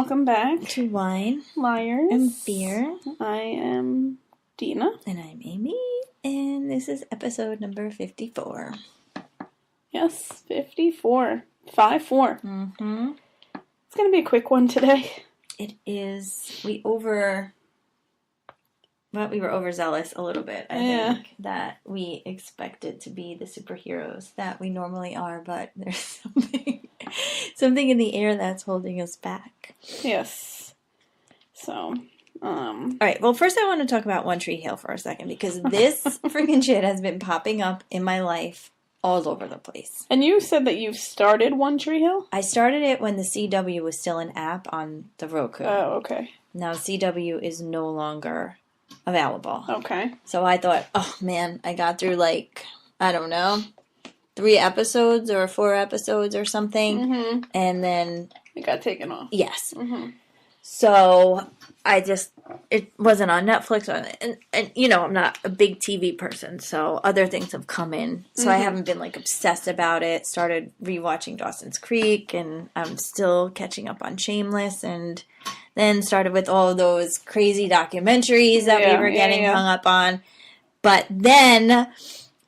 welcome back to Wine, Liars, and Beer. I am Dina. And I'm Amy, and this is episode number 54. Yes, 54. 5-4. Mm-hmm. It's going to be a quick one today. It is. We were overzealous a little bit, I think, that we expected to be the superheroes that we normally are, but there's something in the air that's holding us back. Yes. So, all right, well, first I want to talk about One Tree Hill for a second, because this freaking shit has been popping up in my life all over the place. And you said that you've started One Tree Hill? I started it when the CW was still an app on the Roku. Oh, okay. Now CW is no longer available. Okay. So I thought, oh man, I got through I don't know, 3 episodes or 4 episodes or something. Mm-hmm. And then it got taken off. Yes. Mm-hmm. So it wasn't on Netflix, and you know, I'm not a big TV person, so other things have come in. So I haven't been obsessed about it. Started rewatching Dawson's Creek, and I'm still catching up on Shameless, and then started with all those crazy documentaries that we were getting hung up on. But then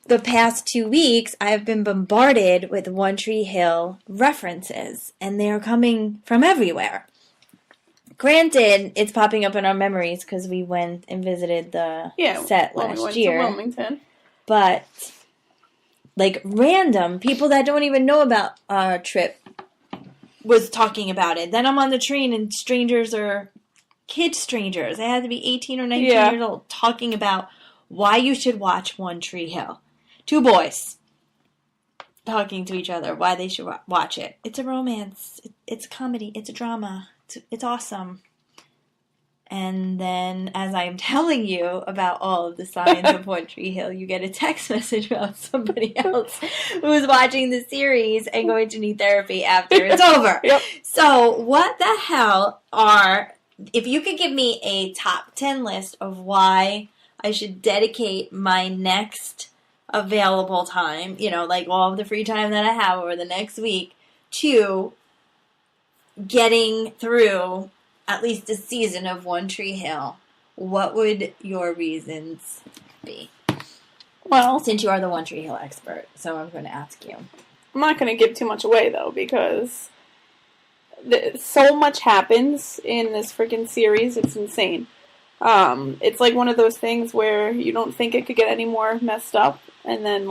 the past 2 weeks, I've been bombarded with One Tree Hill references, and they are coming from everywhere. Granted, it's popping up in our memories because we went and visited the set last year. To Wilmington. But, random people that don't even know about our trip was talking about it. Then I'm on the train and strangers are kid strangers. They had to be 18 or 19 years old talking about why you should watch One Tree Hill. 2 boys talking to each other why they should watch it. It's a romance. It's a comedy. It's a drama. It's awesome. And then, as I'm telling you about all of the signs of One Tree Hill, you get a text message about somebody else who's watching the series and going to need therapy after it's over. Yep. So, what the hell if you could give me a top 10 list of why I should dedicate my next available time, all of the free time that I have over the next week, to getting through at least a season of One Tree Hill, what would your reasons be? Well, since you are the One Tree Hill expert, so I'm going to ask you. I'm not going to give too much away, though, because so much happens in this freaking series. It's insane. It's like one of those things where you don't think it could get any more messed up, and then,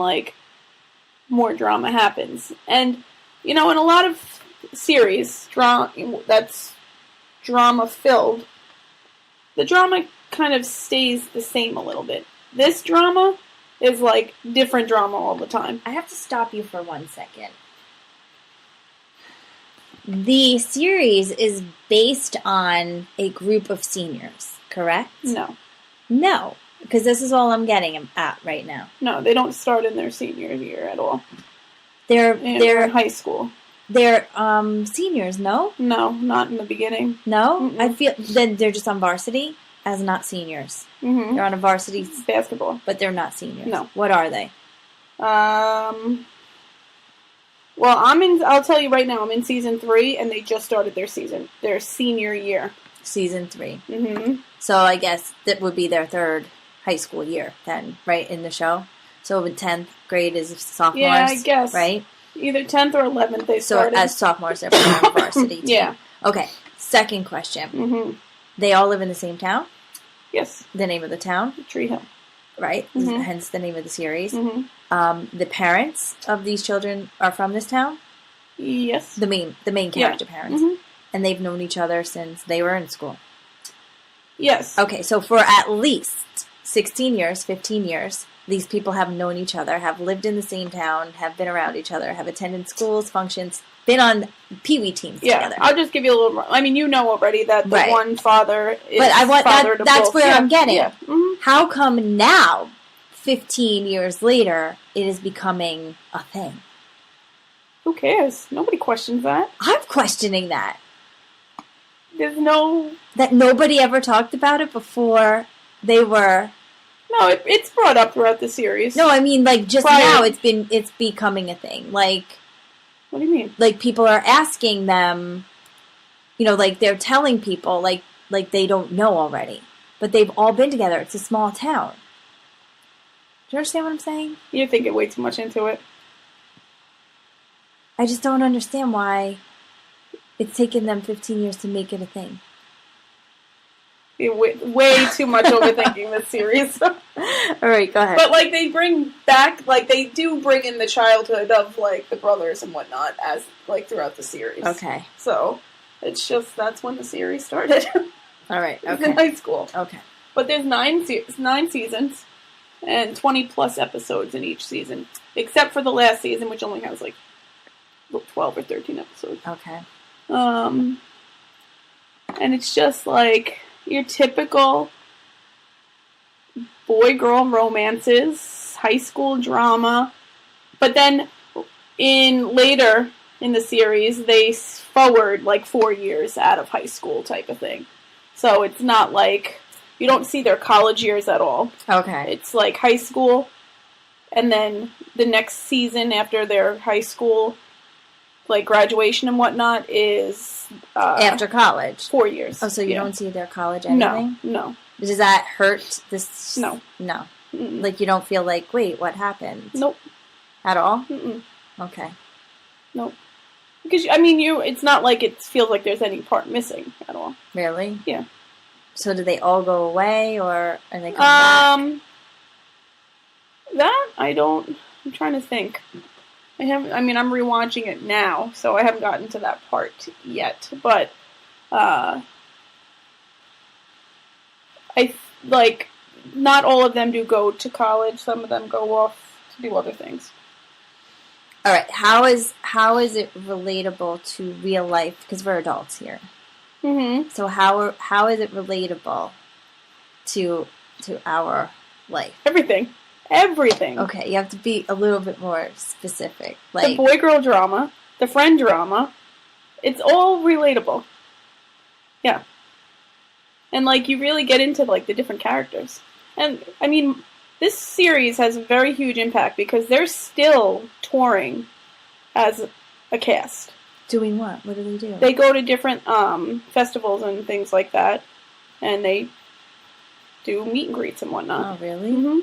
more drama happens. And, in a lot of series that's drama-filled, the drama kind of stays the same a little bit. This drama is, different drama all the time. I have to stop you for 1 second. The series is based on a group of seniors, correct? No, because this is all I'm getting at right now. No, they don't start in their senior year at all. They're in high school. They're seniors, no? No, not in the beginning. No? Mm-mm. I feel then they're just on varsity as not seniors. Mm-hmm. They're on a varsity basketball, but they're not seniors. No. What are they? Well, I'll tell you right now, I'm in season 3, and they just started their senior year. Season 3. Mm-hmm. So I guess that would be their 3rd high school year then, right, in the show? So the 10th grade is sophomores, yeah, I guess. Right? Either 10th or 11th they started. So as sophomores, they're on varsity team. Yeah. Okay, second question. Mm-hmm. They all live in the same town? Yes. The name of the town? Tree Hill. Right, mm-hmm. Hence the name of the series. Mm-hmm. The parents of these children are from this town? Yes. The main character parents. Mm-hmm. And they've known each other since they were in school? Yes. Okay, so for at least 16 years, 15 years, these people have known each other, have lived in the same town, have been around each other, have attended schools, functions, been on Pee-wee teams together. I'll just give you a little more. I mean, you know already that the one father is but I want father to that's both. where I'm getting. Yeah. Mm-hmm. How come now, 15 years later, it is becoming a thing? Who cares? Nobody questions that. I'm questioning that. There's no... That nobody ever talked about it before they were... No, it's brought up throughout the series. No, I mean, just now it's becoming a thing. What do you mean? People are asking them, like they're telling people like they don't know already. But they've all been together. It's a small town. Do you understand what I'm saying? You're thinking way too much into it. I just don't understand why it's taken them 15 years to make it a thing. You're way too much overthinking this series. All right, go ahead. But, like, they bring back, like, they do bring in the childhood of, like, the brothers and whatnot as, like, throughout the series. Okay. So, it's just, that's when the series started. All right, okay. It was in high school. Okay. But there's 9 seasons and 20-plus episodes in each season. Except for the last season, which only has, like, 12 or 13 episodes. Okay. And it's just, like, your typical boy-girl romances, high school drama. But then, later in the series, they forward, like, 4 years out of high school type of thing. So it's not like, you don't see their college years at all. Okay. It's like high school, and then the next season after their high school, like graduation and whatnot, is after college. 4 years. Oh, so you don't see their college anything? No. Does that hurt this? No. No. Mm-mm. Like, you don't feel like, wait, what happened? Nope. At all? Mm-mm. Okay. Nope. Because, I mean, it's not like it feels like there's any part missing at all. Really? Yeah. So do they all go away, or are they come back? That, I'm trying to think. I'm rewatching it now, so I haven't gotten to that part yet. But, not all of them do go to college. Some of them go off to do other things. All right. How is it relatable to real life? Because we're adults here. Mm-hmm. So how is it relatable to our life? Everything. Okay, you have to be a little bit more specific. Like the boy-girl drama, the friend drama, it's all relatable. Yeah. And, like, you really get into, like, the different characters. And, I mean, this series has a very huge impact because they're still touring as a cast. Doing what? What do they do? They go to different festivals and things like that, and they do meet and greets and whatnot. Oh, really? Mm-hmm.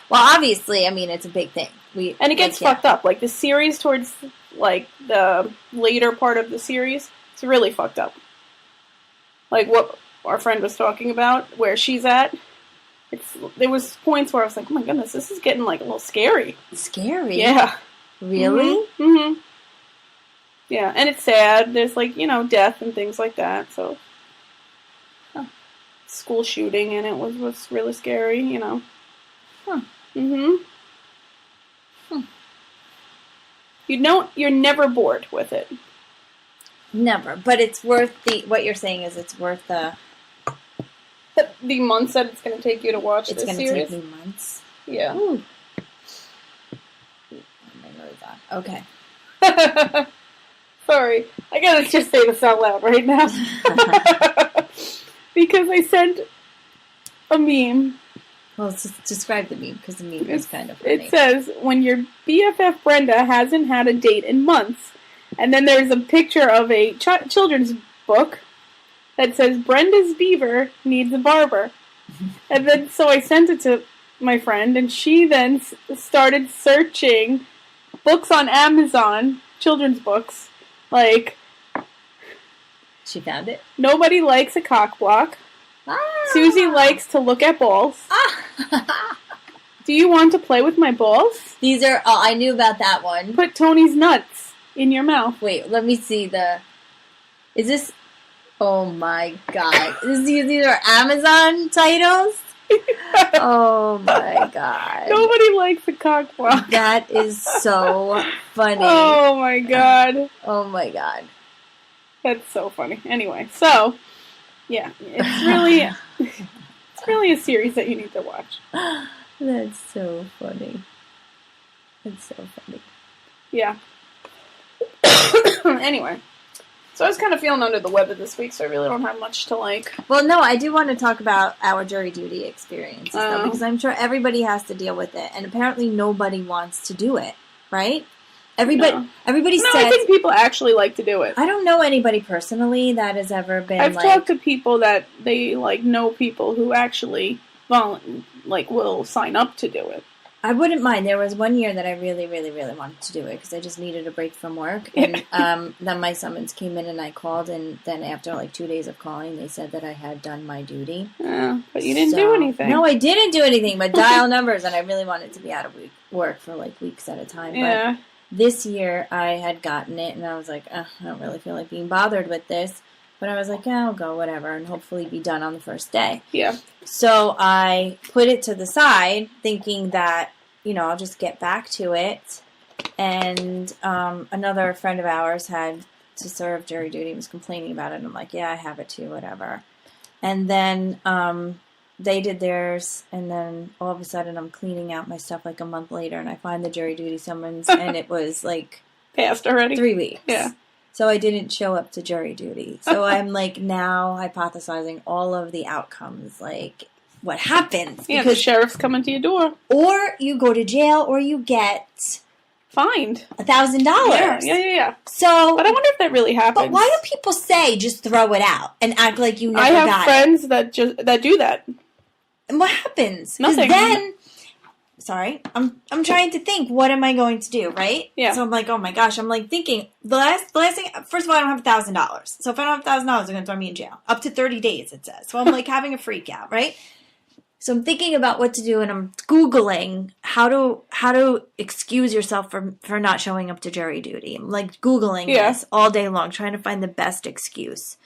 Well, obviously, I mean, it's a big thing. And it gets fucked up. Like, the series towards, like, the later part of the series, it's really fucked up. Like, what our friend was talking about, where she's at, there was points where I was like, oh my goodness, this is getting, like, a little scary. Scary? Yeah. Really? Mm-hmm. Mm-hmm. Yeah, and it's sad. There's, like, death and things like that, so. School shooting, and it was really scary, Huh. Mm-hmm. You're never bored with it. Never. But it's worth what you're saying is it's worth the months that it's going to take you to watch this series. It's going to take me months. Yeah. Ooh. My nose on. Okay. Sorry. I gotta just say this out loud right now. Because I sent a meme. Well, describe the meme, because the meme is kind of funny. It says, when your BFF Brenda hasn't had a date in months. And then there's a picture of a children's book that says, Brenda's beaver needs a barber. And then, so I sent it to my friend, and she then started searching books on Amazon, children's books, like... She found it? Nobody likes a cock block. Ah. Susie likes to look at balls. Ah. Do you want to play with my balls? These are... Oh, I knew about that one. Put Tony's nuts in your mouth. Wait, let me see the... Is this... Oh my god. These are Amazon titles? Oh my god. Nobody likes a cock block. That is so funny. Oh my god. Oh my god. That's so funny. Anyway, so... Yeah, it's really a series that you need to watch. That's so funny. That's so funny. Yeah. Anyway, so I was kind of feeling under the weather this week, so I really don't have much to like. Well, no, I do want to talk about our jury duty experiences, though, because I'm sure everybody has to deal with it, and apparently nobody wants to do it, right? Everybody No, says. I think people actually like to do it. I don't know anybody personally that has ever been. I've talked to people that they know people who actually will sign up to do it. I wouldn't mind. There was one year that I really, really, really wanted to do it because I just needed a break from work. And then my summons came in and I called. And then after 2 days of calling, they said that I had done my duty. Yeah, but you didn't do anything. No, I didn't do anything but dial numbers. And I really wanted to be out of work for weeks at a time. Yeah. But this year I had gotten it and I was like, I don't really feel like being bothered with this. But I was like, yeah, I'll go, whatever, and hopefully be done on the first day. Yeah. So I put it to the side, thinking that, I'll just get back to it. And another friend of ours had to serve jury duty and was complaining about it. And I'm like, yeah, I have it too, whatever. And then they did theirs, and then all of a sudden I'm cleaning out my stuff a month later, and I find the jury duty summons, and it was past already? 3 weeks. Yeah. So I didn't show up to jury duty. So I'm now hypothesizing all of the outcomes, what happens. Yeah, because the sheriff's coming to your door. Or you go to jail or you get fined $1,000. Yeah. So, but I wonder if that really happens. But why do people say just throw it out and act like you never got it? I have friends that do that. And what happens? Nothing. Then, sorry, I'm trying to think. What am I going to do? Right? Yeah. So I'm like, oh my gosh. I'm thinking the last thing. First of all, I don't have $1,000. So if I don't have $1,000, they're going to throw me in jail up to 30 days. It says. So I'm having a freak out, right? So I'm thinking about what to do, and I'm Googling how to excuse yourself for not showing up to jury duty. I'm Googling this all day long, trying to find the best excuse.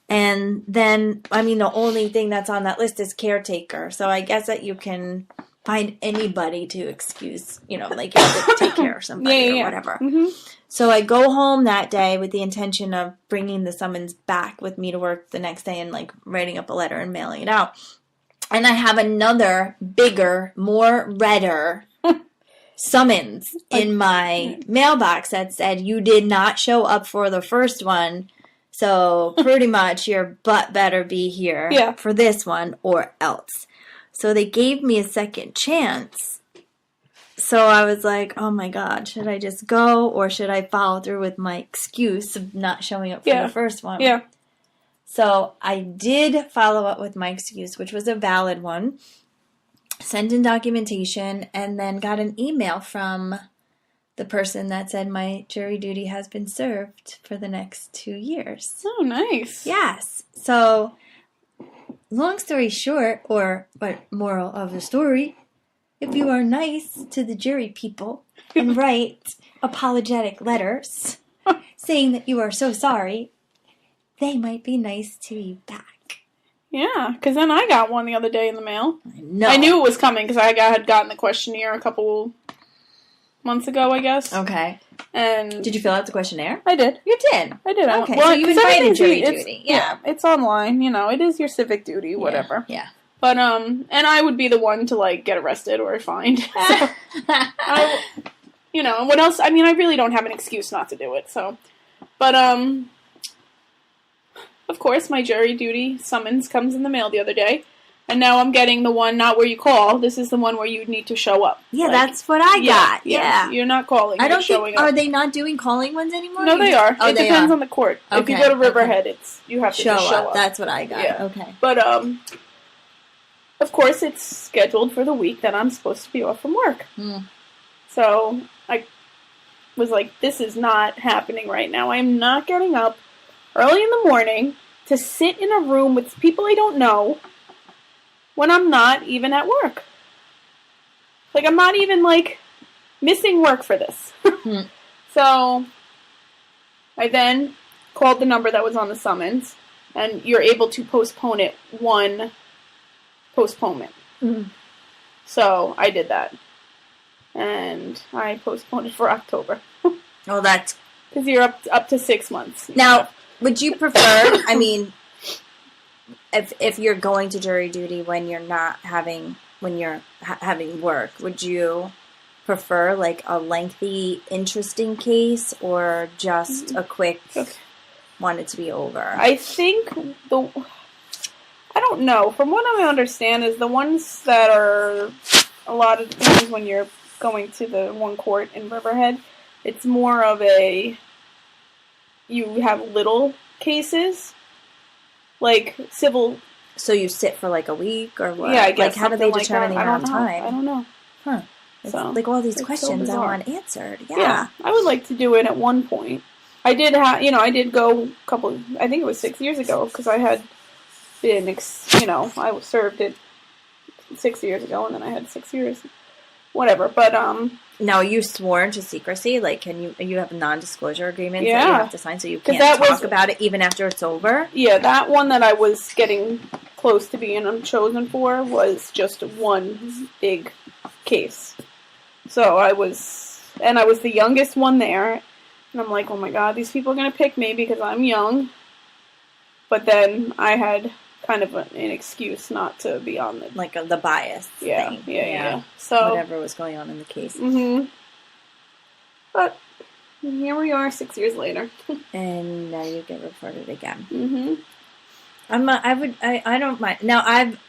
And then, the only thing that's on that list is caretaker. So I guess that you can find anybody to excuse, you have to take care of somebody or whatever. Mm-hmm. So I go home that day with the intention of bringing the summons back with me to work the next day and writing up a letter and mailing it out. And I have another bigger, more redder summons in my mailbox that said, you did not show up for the first one, so pretty much your butt better be here for this one or else. So they gave me a second chance. So I was like, oh my God, should I just go or should I follow through with my excuse of not showing up for the first one? Yeah. So I did follow up with my excuse, which was a valid one, sent in documentation, and then got an email from the person that said my jury duty has been served for the next 2 years. Oh, nice. Yes. So, long story short, or what moral of the story, if you are nice to the jury people and write apologetic letters saying that you are so sorry, they might be nice to you back. Yeah, because then I got one the other day in the mail. I knew it was coming because I had gotten the questionnaire a couple months ago, I guess. Okay. And did you fill out the questionnaire? I did. You did? I did. Okay, so you invited jury duty. Yeah, it's online. It is your civic duty, whatever. Yeah. But, and I would be the one to, get arrested or fined. So, and what else? I really don't have an excuse not to do it, so. But, of course, my jury duty summons comes in the mail the other day. And now I'm getting the one, not where you call. This is the one where you need to show up. Yeah, that's what I got. Yeah. You're not calling. I don't think, are they not doing calling ones anymore? No, they are. It depends on the court. Okay. If you go to Riverhead, you have to just show up. That's what I got. Yeah. Okay. But, of course, it's scheduled for the week that I'm supposed to be off from work. So I was like, this is not happening right now. I'm not getting up early in the morning to sit in a room with people I don't know when I'm not even at work. I'm not even, missing work for this. So I then called the number that was on the summons, and you're able to postpone it one postponement. So I did that. And I postponed it for October. Oh, that's... Because you're up to 6 months. Now, would you prefer, if you're going to jury duty when you're not having, having work, would you prefer, a lengthy, interesting case or just a quick, want it to be over? I think I don't know. From what I understand is the ones that are a lot of times when you're going to the one court in Riverhead, It's more of a, you have little cases, like civil. So you sit for like a week or what? Yeah, I guess. Like, how do they Like determine the amount of time? I don't know. Huh. It's So, like all these it's questions so I want answered. Yeah. Yeah. I would like to do it at one point. I did I did go I think it was 6 years ago, because I had been, I served it 6 years ago, and then I had 6 years. Whatever, but, Now, are you sworn to secrecy? Like, you have non-disclosure agreements that you have to sign, so you can't talk about it even after it's over? Yeah, that one that I was getting close to being chosen for was just one big case. So I was the youngest one there, and I'm like, oh my god, these people are going to pick me because I'm young. But then I had kind of an excuse not to be on the... Like the bias thing. Yeah. So whatever was going on in the case. Mm-hmm. But here we are 6 years later. And now you get reported again. Mm-hmm. I don't mind. Now, I've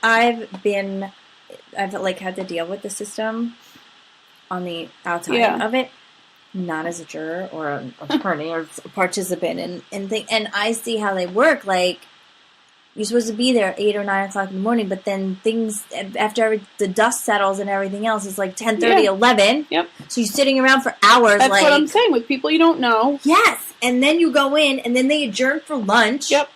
like had to deal with the system on the outside of it. Not as a juror or an attorney or a participant and I see how they work. Like, you're supposed to be there at 8 or 9 o'clock in the morning, but then things, after the dust settles and everything else, it's like 10:30, 11. Yep. So you're sitting around for hours. That's what I'm saying, with people you don't know. Yes. And then you go in, and then they adjourn for lunch. Yep.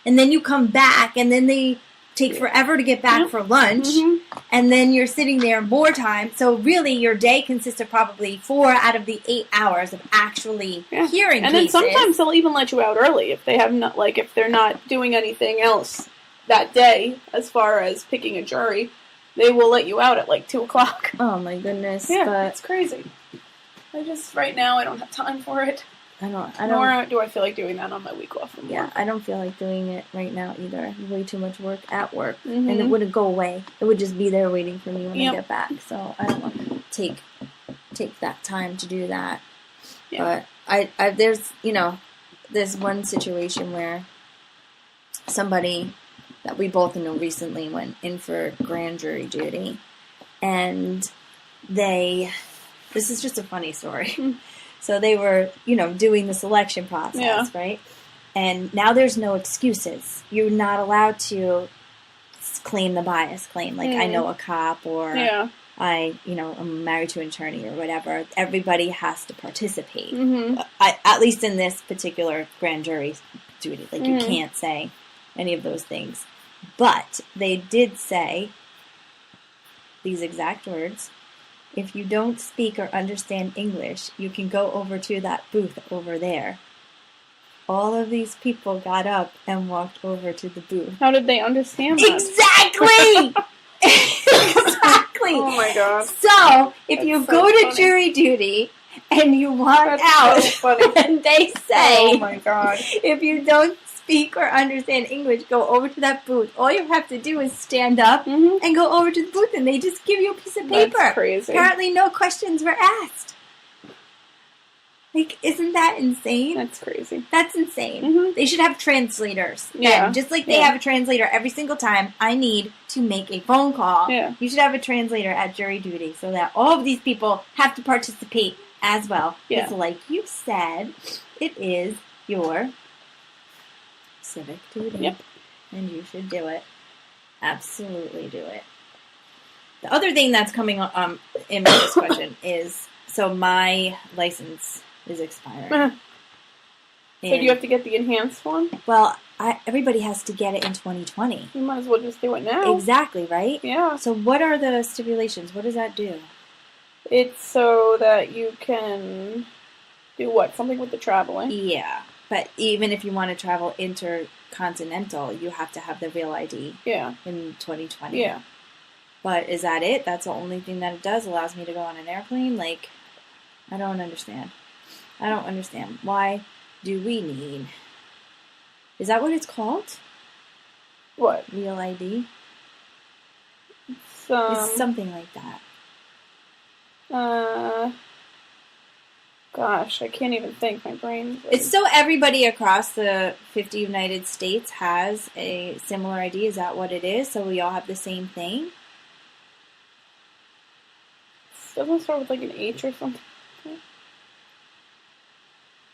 And then you come back, and then they take forever to get back for lunch. Mm-hmm. And then you're sitting there more time. So really, your day consists of probably 4 out of the 8 hours of actually hearing and cases. Then sometimes they'll even let you out early if they have not, like, if they're not doing anything else that day as far as picking a jury. They will let you out at like 2 o'clock. Oh my goodness! Yeah, it's crazy. Right now I don't have time for it. I don't. Nor do I feel like doing that on my week off from work. Yeah, I don't feel like doing it right now either. Way too much work at work, mm-hmm. and it wouldn't go away. It would just be there waiting for me when I get back. So I don't want to take that time to do that. Yeah. But there's one situation where somebody that we both know recently went in for grand jury duty, and this is just a funny story. So they were, doing the selection process, right? And now there's no excuses. You're not allowed to claim the bias claim. Like, I know a cop, or I'm married to an attorney or whatever. Everybody has to participate. Mm-hmm. At least in this particular grand jury duty. Like, you can't say any of those things. But they did say these exact words: if you don't speak or understand English, you can go over to that booth over there. All of these people got up and walked over to the booth. How did they understand that? Exactly! Exactly! Oh my god. So, if you go to jury duty and you walk out, and they say, oh my god, if you don't speak or understand English, go over to that booth. All you have to do is stand up and go over to the booth, and they just give you a piece of paper. That's crazy. Apparently no questions were asked. Like, isn't that insane? That's crazy. That's insane. They should have translators. Yeah. And just like they have a translator every single time I need to make a phone call, you should have a translator at jury duty so that all of these people have to participate as well. Yeah. It's like you said, it is your civic duty. Yep. And you should do it. Absolutely do it. The other thing that's coming in with this question is, so my license is expiring. So do you have to get the enhanced one? Well, everybody has to get it in 2020. You might as well just do it now. Exactly, right? Yeah. So what are the stipulations? What does that do? It's so that you can do what? Something with the traveling? Yeah. But even if you want to travel intercontinental, you have to have the real ID in 2020. Yeah. But is that it? That's the only thing that it does? Allows me to go on an airplane? Like, I don't understand. Why do we need... Is that what it's called? What? Real ID? It's something like that. Gosh, I can't even think. My brain... It's so everybody across the 50 United States has a similar ID. Is that what it is? So we all have the same thing? Doesn't it start with like an H or something?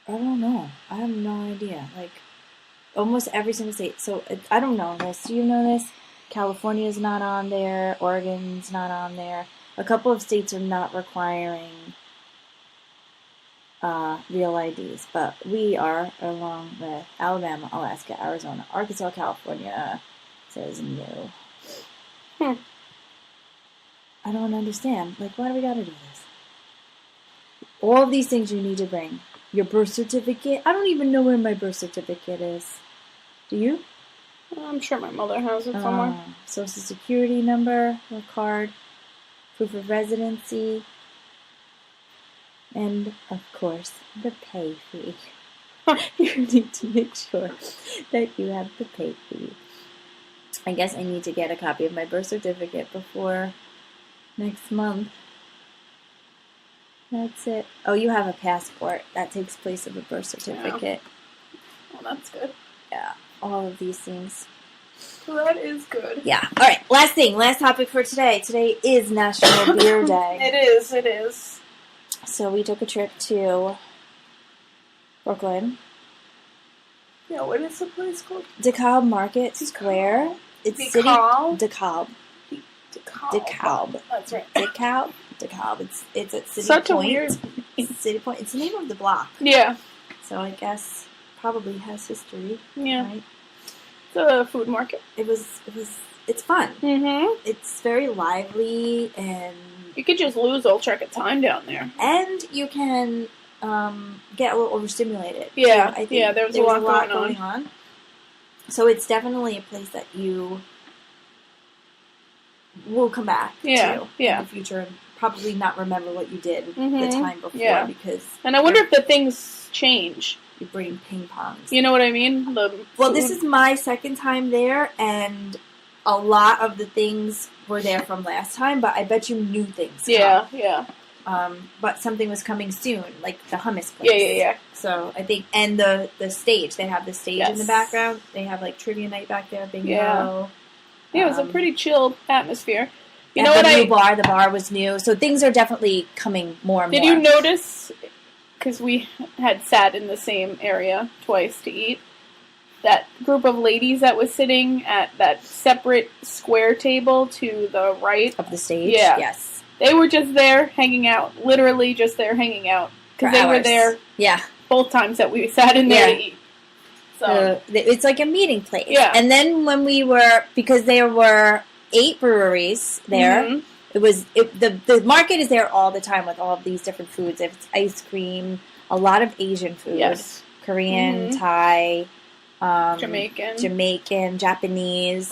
I don't know. I have no idea. Like, almost every single state. So, I don't know this. Do you know this? California's not on there. Oregon's not on there. A couple of states are not requiring real IDs, but we are, along with Alabama, Alaska, Arizona, Arkansas, California, says no. I don't understand. Like, why do we gotta do this? All of these things you need to bring. Your birth certificate. I don't even know where my birth certificate is. Do you? I'm sure my mother has it somewhere. Social security number or card. Proof of residency. And, of course, the pay fee. You need to make sure that you have the pay fee. I guess I need to get a copy of my birth certificate before next month. That's it. Oh, you have a passport. That takes place of a birth certificate. Yeah. Well, that's good. Yeah, all of these things. Well, that is good. Yeah. All right, last thing. Last topic for today. Today is National Beer Day. It is. So we took a trip to Brooklyn. Yeah, what is the place called? DeKalb Market Square. It's DeKalb? DeKalb. DeKalb. That's right. DeKalb. It's at City Such Point. a weird City Point. It's the name of the block. Yeah. So I guess probably has history. Yeah. Right? It's a food market. It's fun. Mm-hmm. It's very lively, and you could just lose all track of time down there. And you can get a little overstimulated. Yeah. I think there was a lot going on. So it's definitely a place that you will come back to in the future and probably not remember what you did the time before because... And I wonder if the things change. You bring ping pongs. You know what I mean? This is my second time there, and a lot of the things were there from last time, but I bet you new things. Yeah. But something was coming soon, like the hummus place. Yeah. So I think, and the stage, they have the stage in the background. They have like trivia night back there, bingo. Yeah, it was a pretty chill atmosphere. You know what? The bar was new, so things are definitely coming more and more. Did you notice? Because we had sat in the same area twice to eat. That group of ladies that was sitting at that separate square table to the right of the stage. Yeah. Yes. They were just there hanging out. Literally just there hanging out. Because they were there both times that we sat in there to eat. So it's like a meeting place. Yeah. And then when we were, because there were 8 breweries there, the market is there all the time with all of these different foods. It's ice cream, a lot of Asian food. Yes. Korean, Thai, Jamaican, Japanese,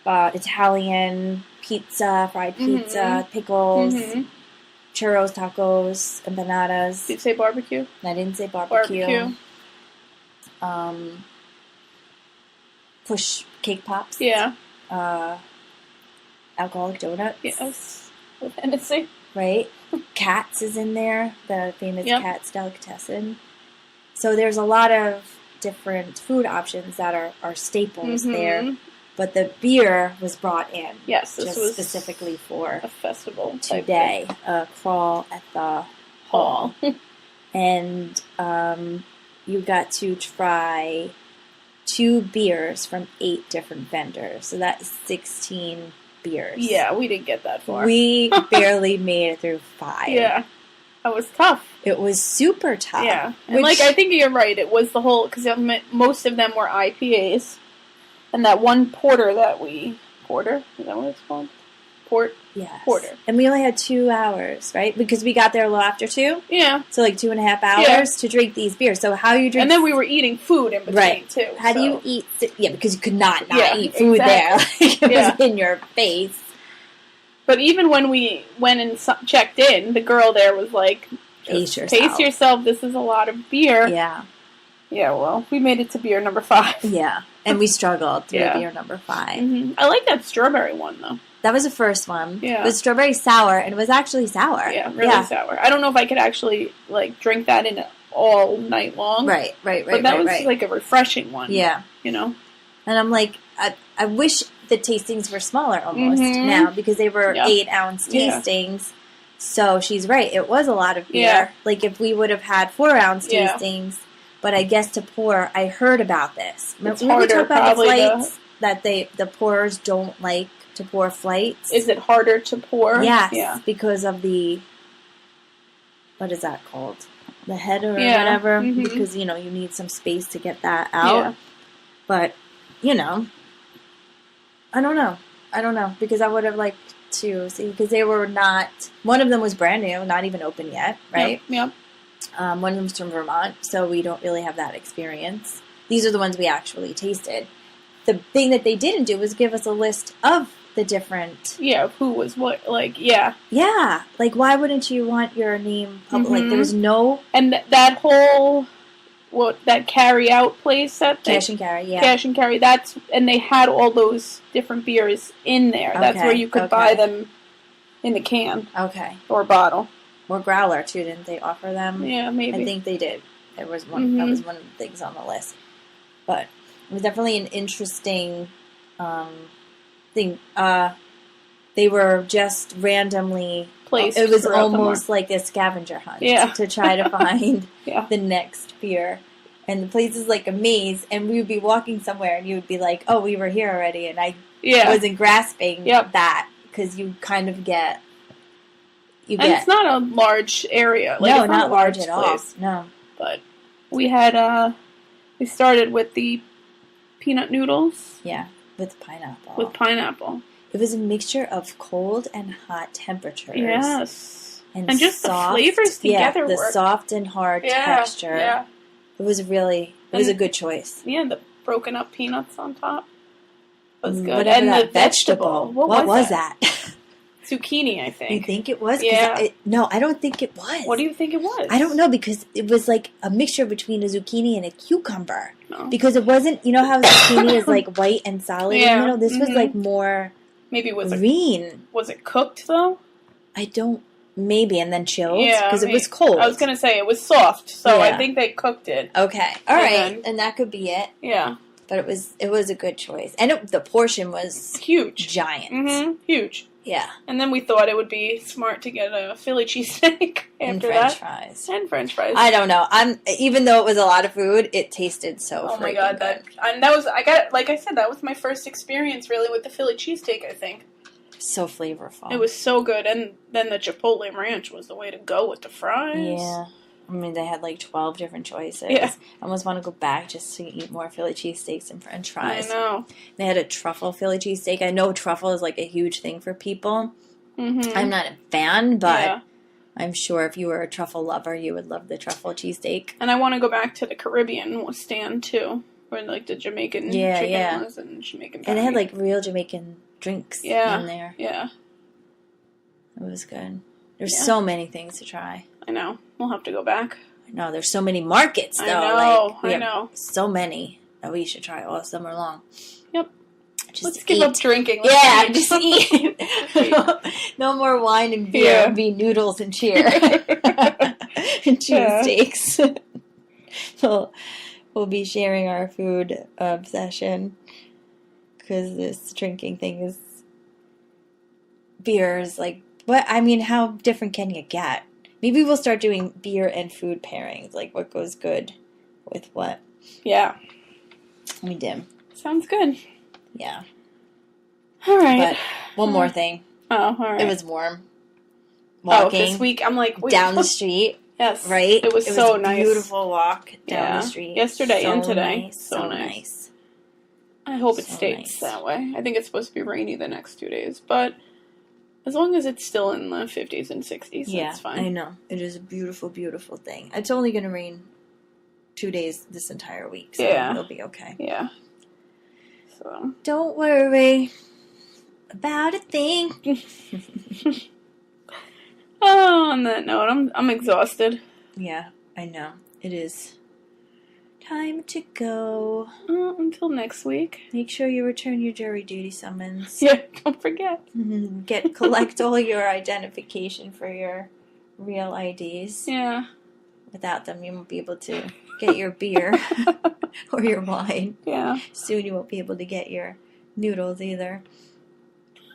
Italian, pizza, fried pizza, pickles, churros, tacos, empanadas. Did you say barbecue? I didn't say barbecue. Push cake pops. Yeah. Alcoholic donuts. Yes. With Hennessy. Right. Katz is in there, the famous Katz delicatessen. So there's a lot of different food options that are staples there. But the beer was brought in. Yes, this was specifically for a festival today. A crawl at the hall. And you got to try 2 beers from 8 different vendors. So that's 16 beers. Yeah, we didn't get that far. We barely made it through 5. Yeah. That was tough. It was super tough. Yeah. And I think you're right. It was the whole, because most of them were IPAs. And that one porter that porter? Is that what it's called? Yes. Porter. And we only had 2 hours, right? Because we got there a little after 2. Yeah. So like 2.5 hours to drink these beers. So how you drink... And then we were eating food in between, too. How do you eat... Yeah, because you could not eat food there. Like, it was in your face. But even when we went and checked in, the girl there was like, Pace yourself. This is a lot of beer. Yeah. Yeah, well, we made it to beer number 5. Yeah. And we struggled through beer number 5. Mm-hmm. I like that strawberry one, though. That was the first one. Yeah. It was strawberry sour, and it was actually sour. Yeah, really sour. I don't know if I could actually, drink that in all night long. Right. But that was, like, a refreshing one. Yeah. You know? And I'm like, I wish the tastings were smaller almost now, because they were 8-ounce tastings. So she's right. It was a lot of beer. Yeah. Like if we would have had 4-ounce Yeah. tastings, but I guess to pour, I heard about this. It's Remember we harder, talked about the probably, flights that the pourers don't like to pour flights. Is it harder to pour? Yes, Yeah. because of the, what is that called? The header or Yeah. whatever. Mhm. Because, you need some space to get that out. Yeah. But, I don't know. Because I would have liked to see, because they were not, one of them was brand new, not even open yet, right? Yep. One of them's from Vermont, so we don't really have that experience. These are the ones we actually tasted. The thing that they didn't do was give us a list of the different... Yeah, who was what, like, yeah. Yeah, like, why wouldn't you want your name public? Like, there was no... And that whole, that carry-out place that Cash and carry, yeah. Cash and carry, and they had all those different beers in there. That's Okay, where you could buy them in a can. Okay. Or bottle. Or growler, too, didn't they offer them? Yeah, maybe. I think they did. There was one. That was one of the things on the list. But it was definitely an interesting thing. They were just randomly placed. It was almost like a scavenger hunt to try to find the next beer. And the place is like a maze, and we would be walking somewhere, and you would be like, "Oh, we were here already," and I wasn't grasping that because you kind of get. And it's not a large area. Like, no, it's not large at place. all. No. But we had, we started with the peanut noodles. Yeah, with pineapple. With pineapple. It was a mixture of cold and hot temperatures. Yes. And just soft, the flavors together the soft and hard texture. Yeah. It was a good choice. Yeah, the broken up peanuts on top was good. Whatever and that the vegetable. What was that? Zucchini, I think. You think it was? Yeah. No, I don't think it was. What do you think it was? I don't know, because it was like a mixture between a zucchini and a cucumber. No. Because it wasn't, how zucchini is like white and solid in the middle? This was like more maybe it was green. Was it cooked, though? Maybe, and then chilled? Yeah. Because it was cold. I was going to say, it was soft, so I think they cooked it. Okay. All right. And that could be it. Yeah. But it was a good choice. And the portion was... huge. Giant. Mm-hmm. Huge. Yeah. And then we thought it would be smart to get a Philly cheesesteak after French fries. And French fries. I don't know. Even though it was a lot of food, it tasted so oh my god, good. Like I said, that was my first experience really with the Philly cheesesteak, I think. So flavorful. It was so good, and then the Chipotle ranch was the way to go with the fries. Yeah. I mean, they had like 12 different choices. Yeah. I almost want to go back just to eat more Philly cheesesteaks and French fries. I know. They had a truffle Philly cheesesteak. I know truffle is like a huge thing for people. Mm-hmm. I'm not a fan, but I'm sure if you were a truffle lover, you would love the truffle cheesesteak. And I want to go back to the Caribbean stand too, where like the Jamaican chicken was and Jamaican patty. And they had like real Jamaican drinks in there. Yeah. It was good. There's so many things to try. I know. We'll have to go back. I know. There's so many markets, though. I know. So many that we should try all summer long. Yep. Let's give up drinking. Just eat. No more wine and beer. Be noodles and cheer. And cheesesteaks. We'll be sharing our food obsession. Because this drinking thing is... Beer is like... What? I mean, how different can you get? Maybe we'll start doing beer and food pairings. Like, what goes good with what. Yeah. We do. Sounds good. Yeah. All right. But one more thing. Oh, all right. It was warm. Walking this week, I'm like... down the street. Yes. Right? It was so nice. Beautiful walk down the street. Yesterday and today. Nice, so nice. I hope it stays that way. I think it's supposed to be rainy the next 2 days, but... As long as it's still in the 50s and 60s, that's fine. I know. It is a beautiful, beautiful thing. It's only going to rain 2 days this entire week, so it'll be okay. Yeah. So don't worry about a thing. Oh, on that note, I'm exhausted. Yeah, I know. It is time to go. Until next week. Make sure you return your jury duty summons. Yeah, don't forget. Collect all your identification for your real IDs. Yeah. Without them, you won't be able to get your beer or your wine. Yeah. Soon you won't be able to get your noodles either.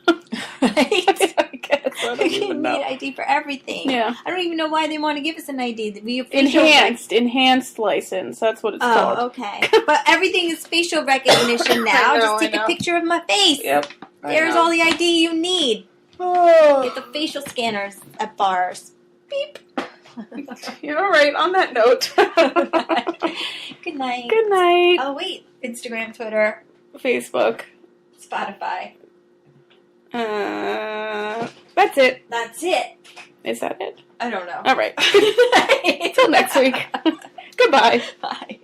Right? I guess. I don't even You know. need ID for everything. Yeah. I don't even know why they want to give us an ID. We have facial Enhanced license. That's what it's called. Oh, okay. But everything is facial recognition now. I know, Just take I know. a picture of my face. Yep. There's all the ID you need. Oh. Get the facial scanners at bars. Beep. You're right. On that note. Good night. Good night. Oh, wait. Instagram, Twitter, Facebook. Spotify. That's it. That's it. Is that it? I don't know. All right. Until next week. Goodbye. Bye.